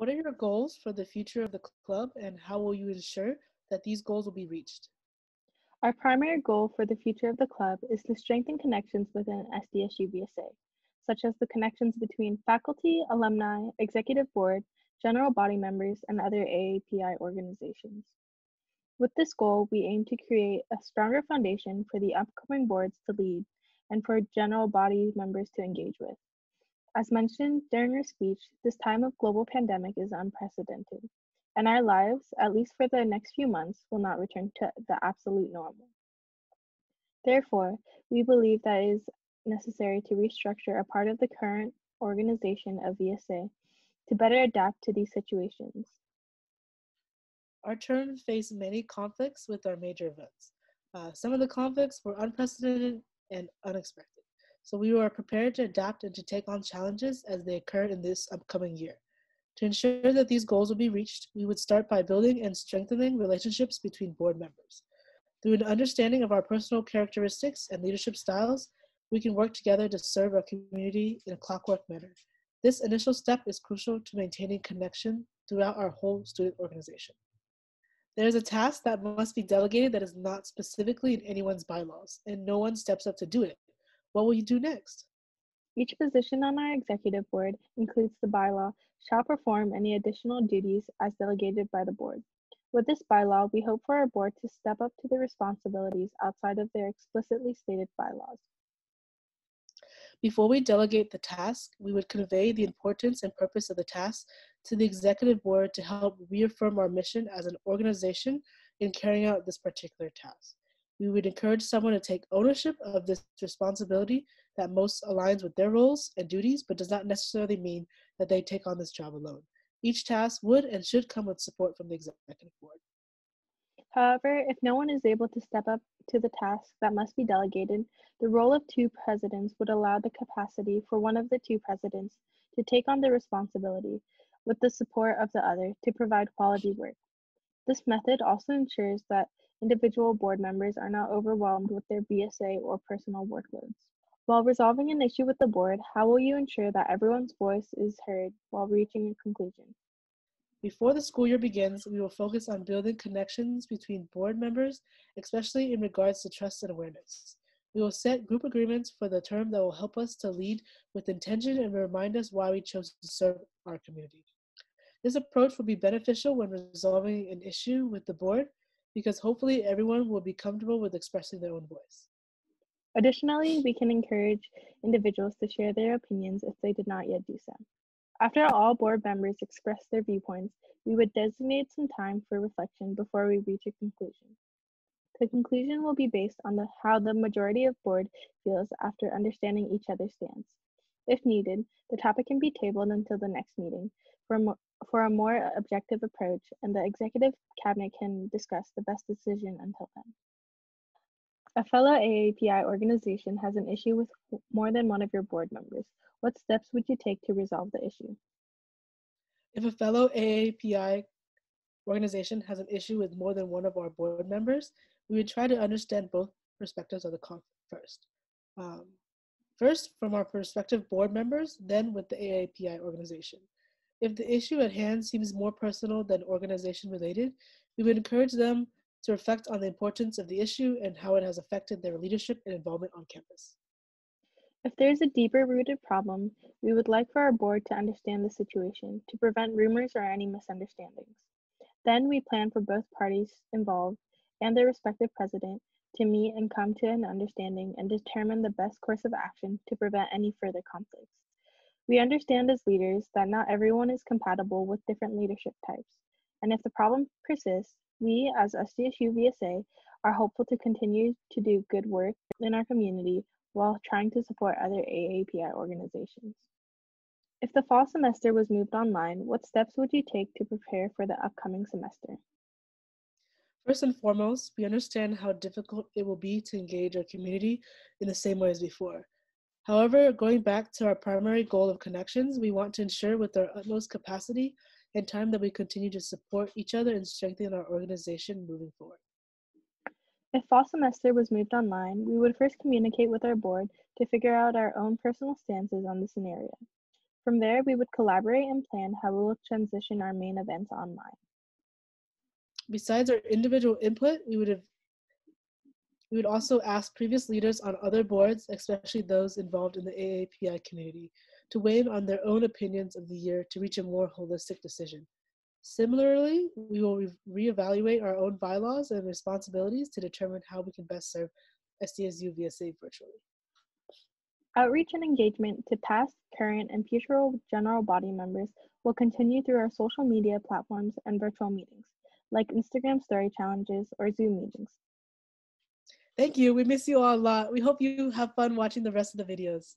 What are your goals for the future of the club and how will you ensure that these goals will be reached? Our primary goal for the future of the club is to strengthen connections within SDSU VSA, such as the connections between faculty, alumni, executive board, general body members, and other AAPI organizations. With this goal, we aim to create a stronger foundation for the upcoming boards to lead and for general body members to engage with. As mentioned during her speech, this time of global pandemic is unprecedented, and our lives, at least for the next few months, will not return to the absolute normal. Therefore, we believe that it is necessary to restructure a part of the current organization of VSA to better adapt to these situations. Our term faced many conflicts with our major events. Some of the conflicts were unprecedented and unexpected, so we were prepared to adapt and to take on challenges as they occurred in this upcoming year. To ensure that these goals will be reached, we would start by building and strengthening relationships between board members. Through an understanding of our personal characteristics and leadership styles, we can work together to serve our community in a clockwork manner. This initial step is crucial to maintaining connection throughout our whole student organization. There is a task that must be delegated that is not specifically in anyone's bylaws, and no one steps up to do it. What will you do next? Each position on our executive board includes the bylaw shall perform any additional duties as delegated by the board. With this bylaw, we hope for our board to step up to the responsibilities outside of their explicitly stated bylaws. Before we delegate the task, we would convey the importance and purpose of the task to the executive board to help reaffirm our mission as an organization in carrying out this particular task. We would encourage someone to take ownership of this responsibility that most aligns with their roles and duties, but does not necessarily mean that they take on this job alone. Each task would and should come with support from the executive board. However, if no one is able to step up to the task that must be delegated, the role of two presidents would allow the capacity for one of the two presidents to take on the responsibility, with the support of the other, to provide quality work. This method also ensures that individual board members are not overwhelmed with their BSA or personal workloads. While resolving an issue with the board, how will you ensure that everyone's voice is heard while reaching a conclusion? Before the school year begins, we will focus on building connections between board members, especially in regards to trust and awareness. We will set group agreements for the term that will help us to lead with intention and remind us why we chose to serve our community. This approach will be beneficial when resolving an issue with the board because hopefully everyone will be comfortable with expressing their own voice. Additionally, we can encourage individuals to share their opinions if they did not yet do so. After all board members express their viewpoints, we would designate some time for reflection before we reach a conclusion. The conclusion will be based on how the majority of board feels after understanding each other's stance. If needed, the topic can be tabled until the next meeting for a more objective approach, and the executive cabinet can discuss the best decision until then. A fellow AAPI organization has an issue with more than one of your board members. What steps would you take to resolve the issue? If a fellow AAPI organization has an issue with more than one of our board members, we would try to understand both perspectives of the conflict first. Um, First, from our prospective board members, then with the AAPI organization. If the issue at hand seems more personal than organization related, we would encourage them to reflect on the importance of the issue and how it has affected their leadership and involvement on campus. If there is a deeper rooted problem, we would like for our board to understand the situation to prevent rumors or any misunderstandings. Then we plan for both parties involved and their respective president to meet and come to an understanding and determine the best course of action to prevent any further conflicts. We understand as leaders that not everyone is compatible with different leadership types, and if the problem persists, we as SDSU VSA are hopeful to continue to do good work in our community while trying to support other AAPI organizations. If the fall semester was moved online, what steps would you take to prepare for the upcoming semester? First and foremost, we understand how difficult it will be to engage our community in the same way as before. However, going back to our primary goal of connections, we want to ensure with our utmost capacity and time that we continue to support each other and strengthen our organization moving forward. If fall semester was moved online, we would first communicate with our board to figure out our own personal stances on the scenario. From there, we would collaborate and plan how we will transition our main events online. Besides our individual input, we would also ask previous leaders on other boards, especially those involved in the AAPI community, to weigh in on their own opinions of the year to reach a more holistic decision. Similarly, we will reevaluate our own bylaws and responsibilities to determine how we can best serve SDSU VSA virtually. Outreach and engagement to past, current, and future general body members will continue through our social media platforms and virtual meetings, like Instagram story challenges or Zoom meetings. Thank you. We miss you all a lot. We hope you have fun watching the rest of the videos.